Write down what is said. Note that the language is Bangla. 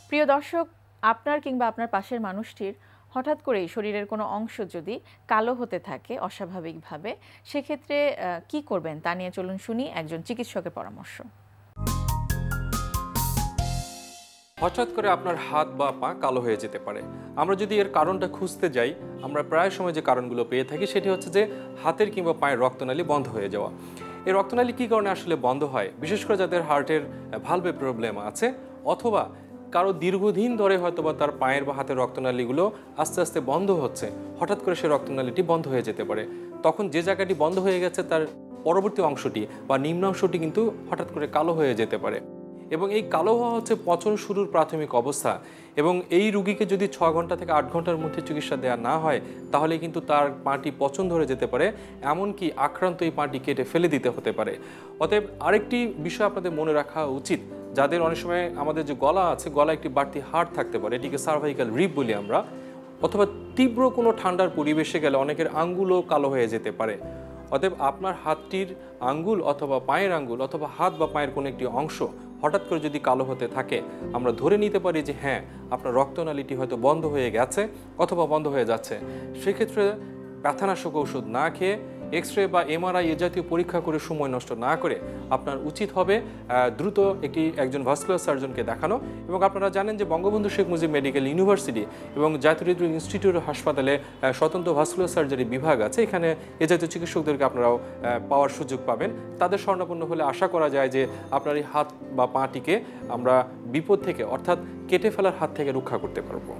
প্রিয় দর্শক, আপনার কিংবা আপনার পাশের মানুষটির হঠাৎ করেই শরীরের কোনো অংশ যদি কালো হতে থাকে অস্বাভাবিকভাবে, সেক্ষেত্রে কি করবেন তা নিয়ে চলুন শুনি একজন চিকিৎসকের পরামর্শ। হঠাৎ করে আপনার হাত বা পা কালো হয়ে যেতে পারে। আমরা যদি এর কারণটা খুঁজতে যাই, আমরা প্রায় সময় যে কারণগুলো পেয়ে থাকি সেটি হচ্ছে যে হাতের কিংবা পায়ের রক্তনালী বন্ধ হয়ে যাওয়া। এই রক্তনালী কী কারণে আসলে বন্ধ হয়? বিশেষ করে যাদের হার্টের ভালভে প্রবলেম আছে, অথবা কারো দীর্ঘদিন ধরে হয়তোবা তার পায়ের বা হাতের রক্তনালীগুলো আস্তে আস্তে বন্ধ হচ্ছে, হঠাৎ করে সেই রক্তনালীটি বন্ধ হয়ে যেতে পারে। তখন যে জায়গাটি বন্ধ হয়ে গেছে তার পরবর্তী অংশটি বা নিম্নাংশটি কিন্তু হঠাৎ করে কালো হয়ে যেতে পারে। এবং এই কালো হওয়া হচ্ছে পচন শুরুর প্রাথমিক অবস্থা। এবং এই রুগীকে যদি 6 ঘন্টা থেকে 8 ঘন্টার মধ্যে চিকিৎসা দেওয়া না হয়, তাহলে কিন্তু তার পাটি পচন ধরে যেতে পারে, এমনকি আক্রান্ত এই পাটি কেটে ফেলে দিতে হতে পারে। অতএব আরেকটি বিষয় আপনাদের মনে রাখা উচিত, যাদের অনেক সময় আমাদের যে গলা আছে, গলা একটি বাড়তি হাড় থাকতে পারে, এটিকে সার্ভাইকাল রিব বলি আমরা, অথবা তীব্র কোনো ঠান্ডার পরিবেশে গেলে অনেকের আঙ্গুলও কালো হয়ে যেতে পারে। অতএব আপনার হাতটির আঙ্গুল অথবা পায়ের আঙ্গুল অথবা হাত বা পায়ের কোনো একটি অংশ হঠাৎ করে যদি কালো হতে থাকে, আমরা ধরে নিতে পারি যে হ্যাঁ, আপনার রক্তনালীটি হয়তো বন্ধ হয়ে গেছে অথবা বন্ধ হয়ে যাচ্ছে। সেক্ষেত্রে ব্যথানাশক ওষুধ না খেয়ে এক্স রে বা এমআরআই এ জাতীয় পরীক্ষা করে সময় নষ্ট না করে আপনার উচিত হবে দ্রুত একজন ভাস্কুলার সার্জনকে দেখানো। এবং আপনারা জানেন যে বঙ্গবন্ধু শেখ মুজিব মেডিকেল ইউনিভার্সিটি এবং জাতীয় হৃদরোগ ইনস্টিটিউট হাসপাতালে স্বতন্ত্র ভাস্কুলার সার্জারি বিভাগ আছে। এখানে এ জাতীয় চিকিৎসকদেরকে আপনারাও পাওয়ার সুযোগ পাবেন। তাদের শরণাপন্ন হলে আশা করা যায় যে আপনার এই হাত বা পাটিকে আমরা বিপদ থেকে, অর্থাৎ কেটে ফেলার হাত থেকে রক্ষা করতে পারবো।